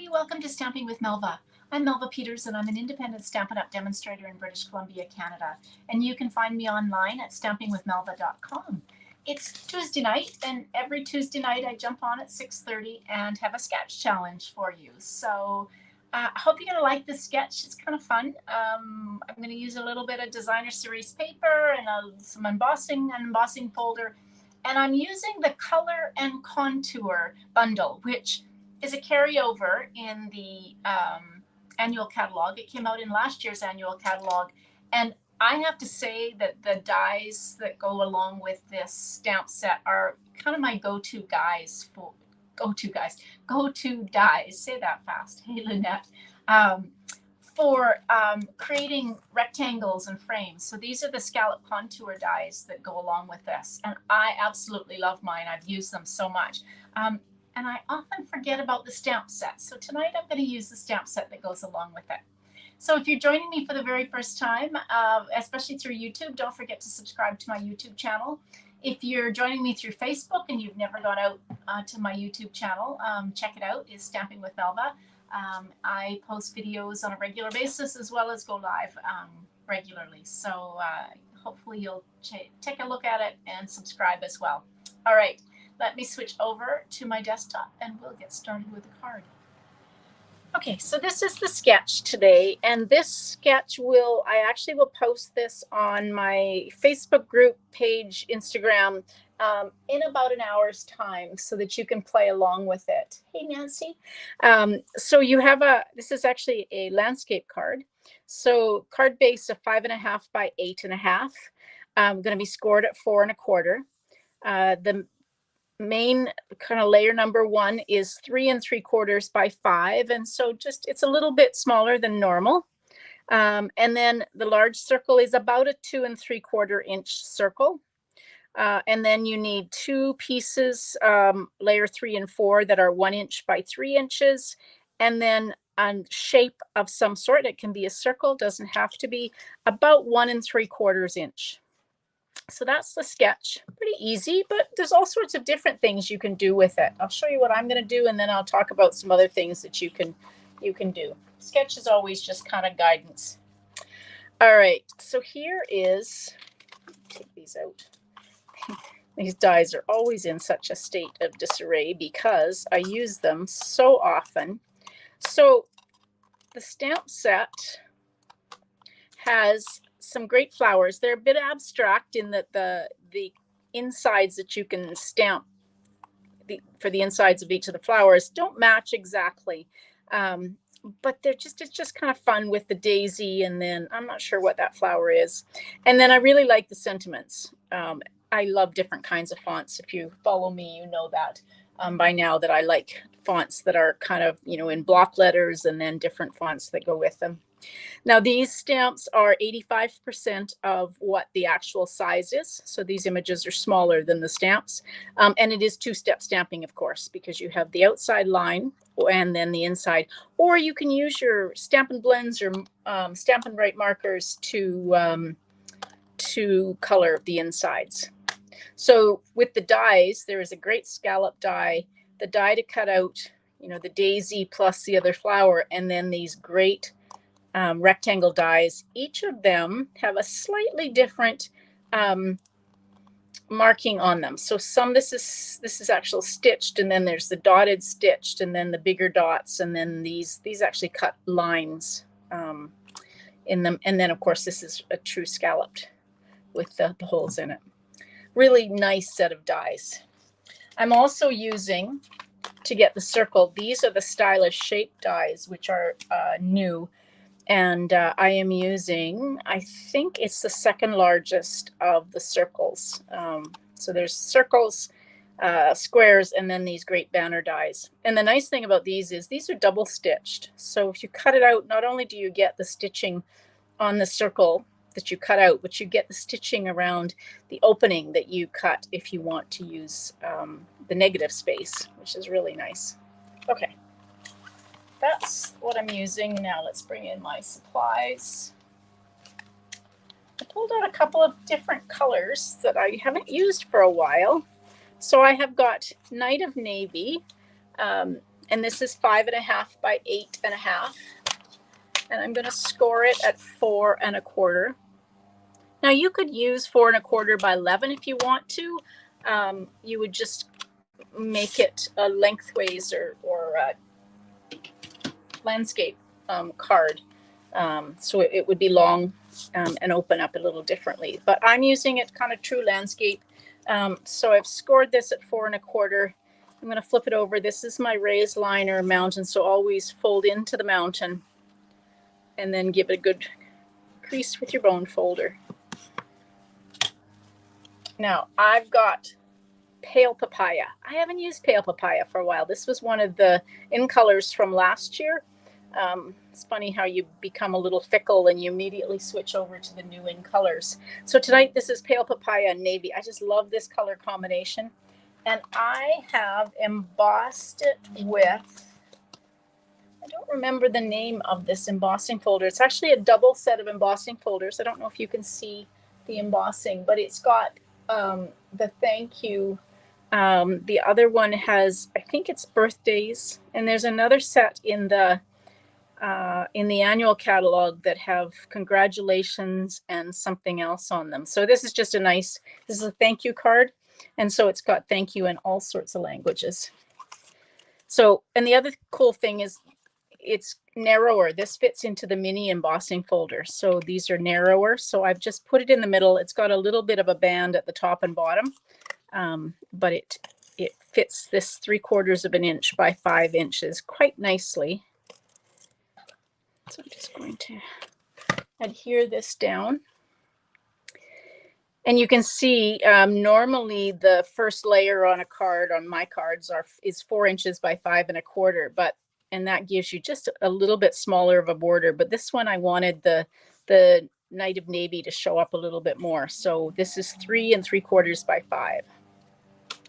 everybody, welcome to Stamping with Melva. I'm Melva Peters and I'm an independent Stampin' Up! Demonstrator in British Columbia, Canada. And you can find me online at stampingwithmelva.com. It's Tuesday night, and every Tuesday night I jump on at 6:30 and have a sketch challenge for you. So I hope you're going to like this sketch. It's kind of fun. I'm going to use a little bit of designer series paper and some embossing folder. And I'm using the Color and Contour bundle, which is a carryover in the annual catalog. It came out in last year's annual catalog. And I have to say that the dies that go along with this stamp set are kind of my go-to dies. Say that fast. Hey, Lynette. For creating rectangles and frames. So these are the scallop contour dies that go along with this. And I absolutely love mine. I've used them so much. And I often forget about the stamp set. So tonight I'm going to use the stamp set that goes along with it. So if you're joining me for the very first time, especially through YouTube, don't forget to subscribe to my YouTube channel. If you're joining me through Facebook and you've never gone out to my YouTube channel, check it out. It's Stamping with Melva. I post videos on a regular basis as well as go live regularly. So hopefully you'll take a look at it and subscribe as well. All right, let me switch over to my desktop and we'll get started with the card. Okay, so this is the sketch today, and this sketch I actually will post this on my Facebook group page, Instagram, in about an hour's time so that you can play along with it. Hey, Nancy. So you have this is actually a landscape card. So card base of 5.5 by 8.5. Going to be scored at 4 1/4. The main kind of layer number 1 is 3 3/4 by 5, and so it's a little bit smaller than normal. And then the large circle is about a 2 3/4 inch circle. And then you need 2 pieces, layer 3 and 4, that are 1 inch by 3 inches, and then a shape of some sort. It can be a circle, doesn't have to be, about 1 3/4 inch. So that's the sketch. Pretty easy, but there's all sorts of different things you can do with it. I'll show you what I'm going to do, and then I'll talk about some other things that you can do. Sketch is always just kind of guidance. All right, so here is, take these out. These dies are always in such a state of disarray because I use them so often. So the stamp set has some great flowers. They're a bit abstract in that the insides that you can stamp for the insides of each of the flowers don't match exactly. But it's just kind of fun with the daisy, and then I'm not sure what that flower is. And then I really like the sentiments. I love different kinds of fonts. If you follow me, you know that by now that I like fonts that are kind of, in block letters, and then different fonts that go with them. Now, these stamps are 85% of what the actual size is. So these images are smaller than the stamps. And it is 2-step stamping, of course, because you have the outside line and then the inside. Or you can use your Stampin' Blends or Stampin' Write markers to color the insides. So with the dies, there is a great scallop die, the die to cut out, the daisy plus the other flower, and then these great rectangle dies. Each of them have a slightly different marking on them. So this is actually stitched, and then there's the dotted stitched, and then the bigger dots, and then these actually cut lines in them. And then of course this is a true scalloped with the holes in it. Really nice set of dies. I'm also using, to get the circle, these are the stylish shape dies, which are new. And I am using, I think it's the second largest of the circles. So there's circles, squares, and then these great banner dies. And the nice thing about these is these are double stitched. So if you cut it out, not only do you get the stitching on the circle that you cut out, but you get the stitching around the opening that you cut if you want to use the negative space, which is really nice. Okay. That's what I'm using. Now let's bring in my supplies. I pulled out a couple of different colors that I haven't used for a while. So I have got Night of Navy, And this is 5.5 by 8.5. And I'm going to score it at 4 1/4. Now you could use 4 1/4 by 11 if you want to. You would just make it a lengthways or a landscape card. So it would be long and open up a little differently. But I'm using it kind of true landscape. So I've scored this at 4 1/4. I'm going to flip it over. This is my raised liner mountain. So always fold into the mountain and then give it a good crease with your bone folder. Now I've got pale papaya. I haven't used pale papaya for a while. This was one of the in colors from last year. It's funny how you become a little fickle and you immediately switch over to the new in colors. So tonight this is pale papaya and navy. I just love this color combination. And I have embossed it with, I don't remember the name of this embossing folder. It's actually a double set of embossing folders. I don't know if you can see the embossing, but it's got the thank you. The other one has, I think it's birthdays, and there's another set in the annual catalog that have congratulations and something else on them. So this is just this is a thank you card. And so it's got thank you in all sorts of languages. So, and the other cool thing is it's narrower. This fits into the mini embossing folder. So these are narrower. So I've just put it in the middle. It's got a little bit of a band at the top and bottom, but it fits this 3/4 of an inch by 5 inches quite nicely. So I'm just going to adhere this down. And you can see normally the first layer on a card, on my cards, is 4 inches by 5 1/4, and that gives you just a little bit smaller of a border. But this one I wanted the Night of Navy to show up a little bit more. So this is 3 3/4 by 5.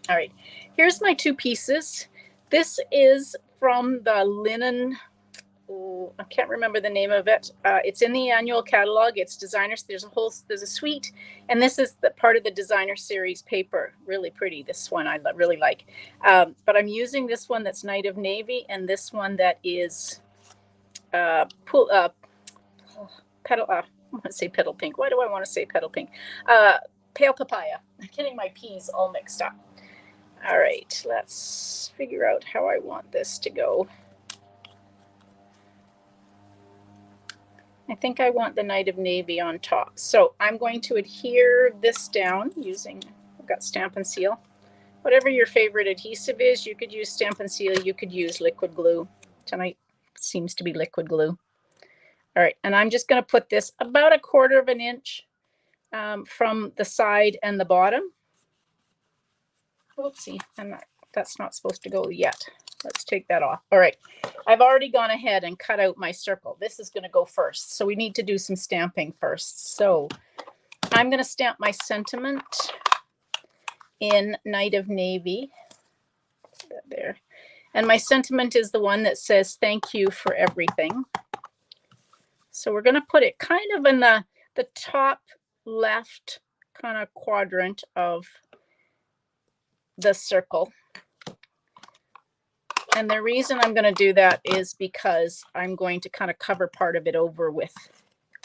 All right, here's my 2 pieces. This is from the linen, I can't remember the name of it. It's in the annual catalog. It's designers. There's a suite, and this is the part of the designer series paper. Really pretty. This one I really like. But I'm using this one that's Night of Navy, and this one that is I want to say petal pink. Why do I want to say petal pink? Pale papaya. I'm getting my P's all mixed up. All right, let's figure out how I want this to go. I think I want the Night of Navy on top. So I'm going to adhere this down using, I've got Stampin' Seal. Whatever your favorite adhesive is, you could use Stampin' Seal, you could use liquid glue. Tonight seems to be liquid glue. All right, and I'm just going to put this about 1/4 of an inch from the side and the bottom. Oopsie, that's not supposed to go yet. Let's take that off. All right, I've already gone ahead and cut out my circle. This is going to go first. So we need to do some stamping first. So I'm going to stamp my sentiment in Night of Navy. There. And my sentiment is the one that says, thank you for everything. So we're going to put it kind of in the top left kind of quadrant of the circle. And the reason I'm going to do that is because I'm going to kind of cover part of it over with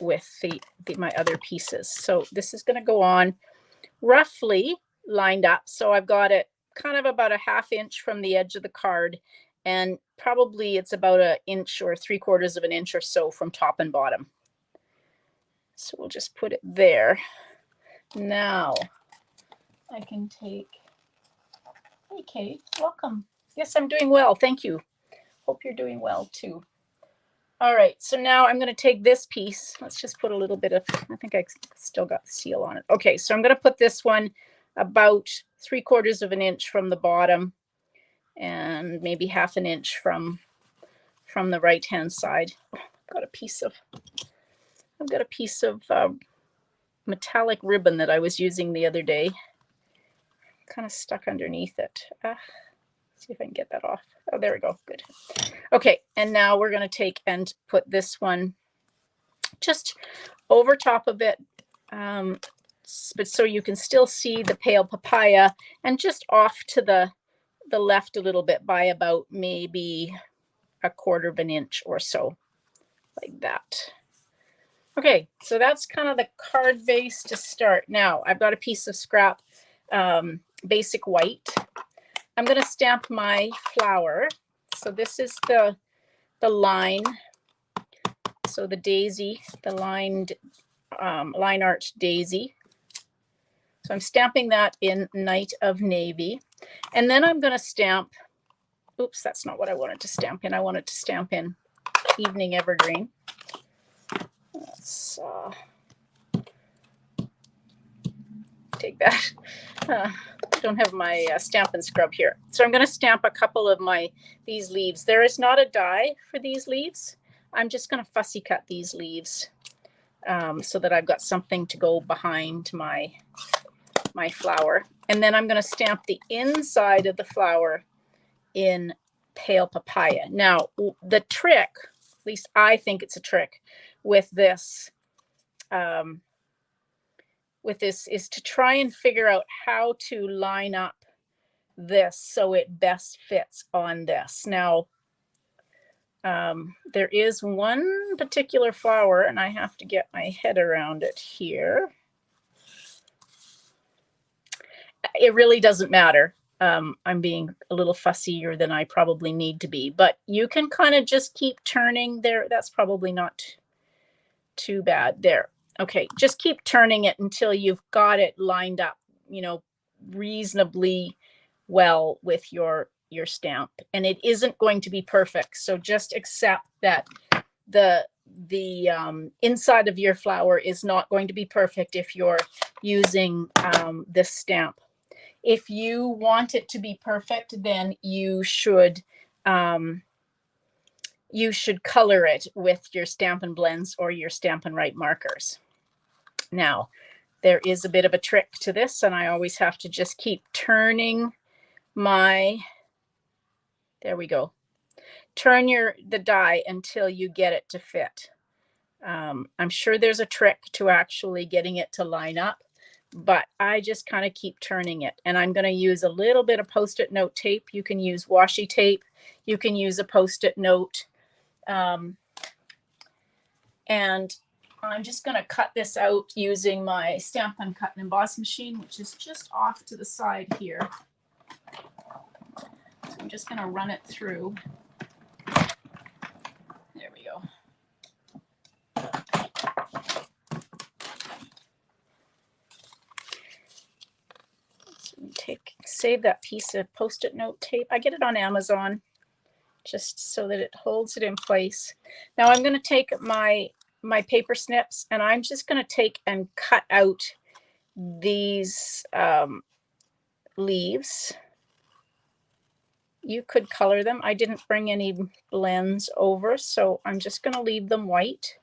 my other pieces. So this is going to go on roughly lined up. So I've got it kind of about 1/2 inch from the edge of the card, and probably it's about 1 inch or 3/4 of an inch or so from top and bottom. So we'll just put it there. Now I can take, hey Kate, welcome. Yes, I'm doing well. Thank you. Hope you're doing well too. All right, so now I'm going to take this piece. Let's just put a little bit of, I think I still got the seal on it. Okay, so I'm going to put this one about 3/4 of an inch from the bottom and maybe 1/2 an inch from the right-hand side. Oh, I've got a piece of metallic ribbon that I was using the other day. Kind of stuck underneath it. See if I can get that off. Oh, there we go. Good. Okay, and now we're going to take and put this one just over top of it, but so you can still see the pale papaya, and just off to the the left a little bit by about maybe 1/4 of an inch or so, like that. Okay, so that's kind of the card base to start. Now I've got a piece of scrap basic white. I'm going to stamp my flower. So this is the line. So the daisy, the lined line art daisy. So I'm stamping that in Night of Navy. And then I'm going to stamp, oops, that's not what I wanted to stamp in. I wanted to stamp in Evening Evergreen. Let's take that. I don't have my stamp and scrub here. So I'm going to stamp a couple of these leaves. There is not a die for these leaves. I'm just going to fussy cut these leaves so that I've got something to go behind my flower. And then I'm going to stamp the inside of the flower in Pale Papaya. Now, the trick, at least I think it's a trick, with this is to try and figure out how to line up this so it best fits on this. Now, there is one particular flower, and I have to get my head around it here. It really doesn't matter. I'm being a little fussier than I probably need to be, but you can kind of just keep turning there. That's probably not too bad there. Okay, just keep turning it until you've got it lined up, you know, reasonably well with your stamp. And it isn't going to be perfect, so just accept that the inside of your flower is not going to be perfect if you're using this stamp. If you want it to be perfect, then you should color it with your Stampin' Blends or your Stampin' Write markers. Now, there is a bit of a trick to this, and I always have to just keep turning there we go. Turn the die until you get it to fit. I'm sure there's a trick to actually getting it to line up, but I just kind of keep turning it. And I'm going to use a little bit of Post-it note tape. You can use washi tape. You can use a Post-it note. And I'm just going to cut this out using my Stampin' Cut and Emboss machine, which is just off to the side here. So I'm just going to run it through. There we go. Save that piece of Post-it note tape. I get it on Amazon just so that it holds it in place. Now I'm going to take my paper snips, and I'm just going to take and cut out these leaves. You could color them. I didn't bring any blends over, so I'm just going to leave them white.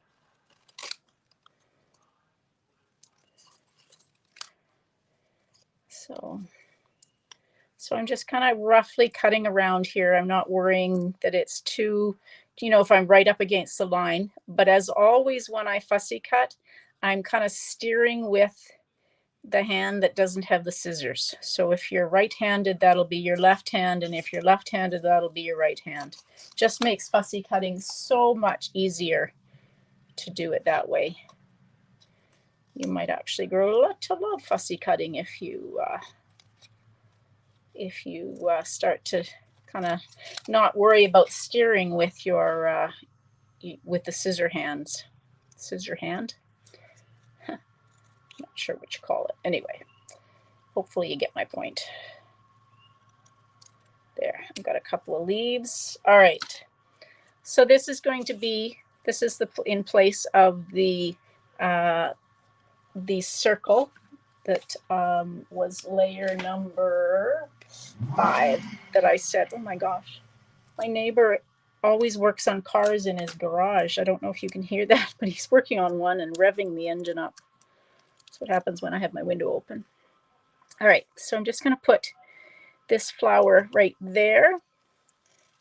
So I'm just kind of roughly cutting around here. I'm not worrying that it's too, you know, if I'm right up against the line. But as always, when I fussy cut, I'm kind of steering with the hand that doesn't have the scissors. So if you're right-handed, that'll be your left hand. And if you're left-handed, that'll be your right hand. Just makes fussy cutting so much easier to do it that way. You might actually grow to love fussy cutting if you start to kind of not worry about steering with your with the scissor hands. Scissor hand? Not sure what you call it. Anyway, hopefully you get my point. There, I've got a couple of leaves. All right. So this is going to be, this is in place of the circle that was layer number 5 that I said. Oh my gosh, my neighbor always works on cars in his garage. I don't know if you can hear that, but he's working on one and revving the engine up. That's what happens when I have my window open. All right, so I'm just going to put this flower right there,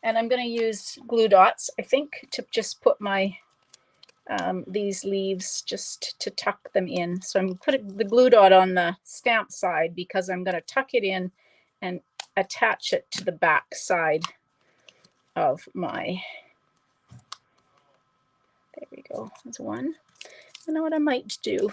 and I'm going to use glue dots, I think, to just put my these leaves, just to tuck them in. So I'm putting the glue dot on the stamp side because I'm going to tuck it in and attach it to the back side of my, there we go, there's one. You know what I might do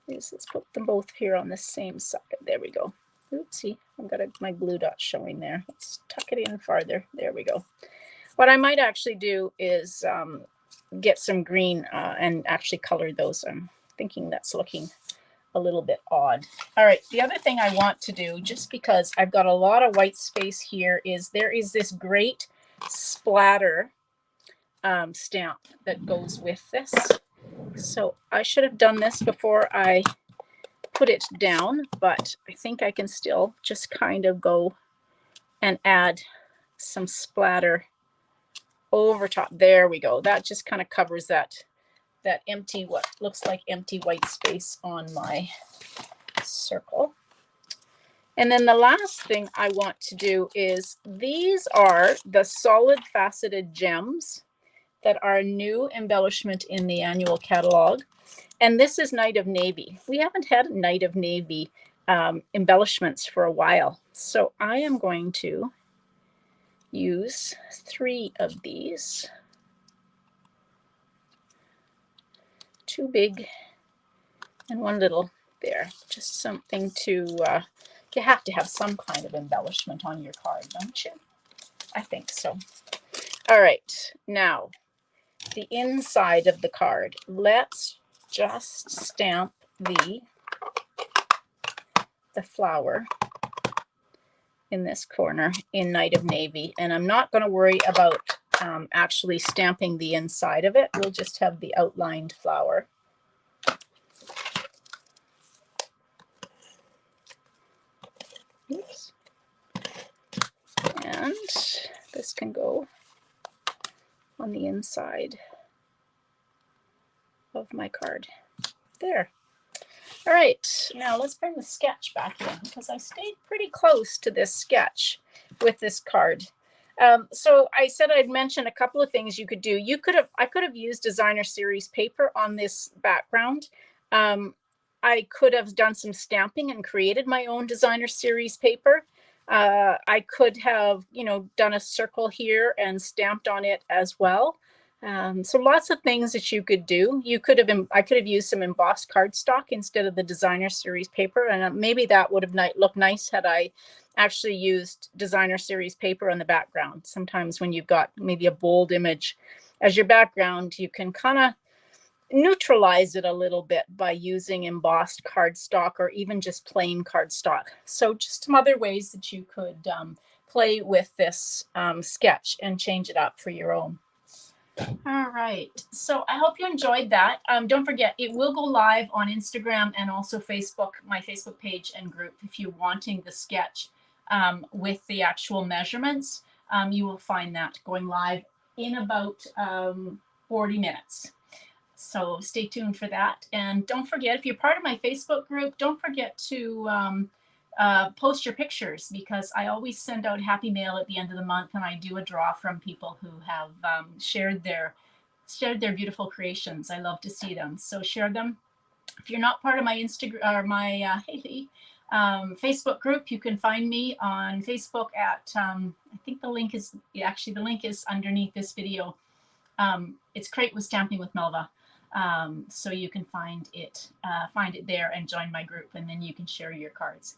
is let's put them both here on the same side. There we go. Oopsie, I've got my blue dot showing there. Let's tuck it in farther. There we go. What I might actually do is get some green and actually color those. I'm thinking that's looking a little bit odd. All right, the other thing I want to do, just because I've got a lot of white space here, is there is this great splatter stamp that goes with this. So I should have done this before I put it down, but I think I can still just kind of go and add some splatter over top. There we go. That just kind of covers that empty, what looks like empty white space on my circle. And then the last thing I want to do is, these are the solid faceted gems that are a new embellishment in the annual catalog. And this is Night of Navy. We haven't had Night of Navy embellishments for a while. So I am going to use 3 of these. 2 big and 1 little there. Just something to, you have to have some kind of embellishment on your card, don't you? I think so. All right, now the inside of the card. Let's just stamp the flower in this corner in Night of Navy. And I'm not going to worry about actually stamping the inside of it. We'll just have the outlined flower. Oops. And this can go on the inside of my card. There. All right, now let's bring the sketch back in, because I stayed pretty close to this sketch with this card. So I said I'd mention a couple of things you could do. I could have used designer series paper on this background. I could have done some stamping and created my own designer series paper. I could have, done a circle here and stamped on it as well. So lots of things that you could do. I could have used some embossed cardstock instead of the designer series paper, and maybe that would have looked nice had I actually used designer series paper on the background. Sometimes when you've got maybe a bold image as your background, you can kind of neutralize it a little bit by using embossed cardstock or even just plain cardstock. So just some other ways that you could play with this sketch and change it up for your own. All right, so I hope you enjoyed that. Don't forget, it will go live on Instagram and also Facebook, my Facebook page and group. If you're wanting the sketch with the actual measurements, you will find that going live in about 40 minutes. So stay tuned for that. And don't forget, if you're part of my Facebook group, don't forget to post your pictures, because I always send out happy mail at the end of the month, and I do a draw from people who have shared their beautiful creations. I love to see them, so share them. If you're not part of my Instagram or my Facebook group, you can find me on Facebook at I think the link is underneath this video. It's Create with Stamping with Melva. So you can find it there and join my group, and then you can share your cards.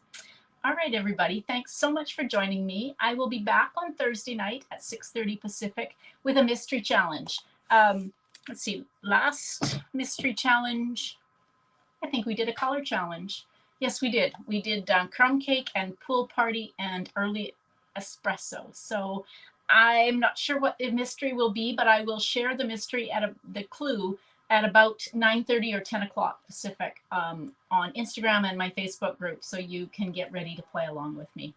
All right, everybody, thanks so much for joining me. I will be back on Thursday night at 6:30 Pacific with a mystery challenge. Let's see, last mystery challenge, I think we did a color challenge. Yes, we did. We did crumb cake and pool party and early espresso. So I'm not sure what the mystery will be, but I will share the mystery the clue at about 9:30 or 10 o'clock Pacific on Instagram and my Facebook group, so you can get ready to play along with me.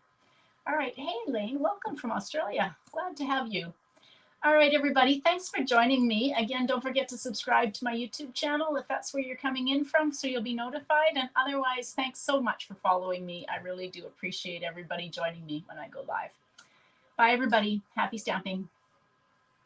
All right, hey Lane, welcome from Australia. Glad to have you. All right, everybody, thanks for joining me. Again, don't forget to subscribe to my YouTube channel if that's where you're coming in from, so you'll be notified. And otherwise, thanks so much for following me. I really do appreciate everybody joining me when I go live. Bye, everybody. Happy stamping.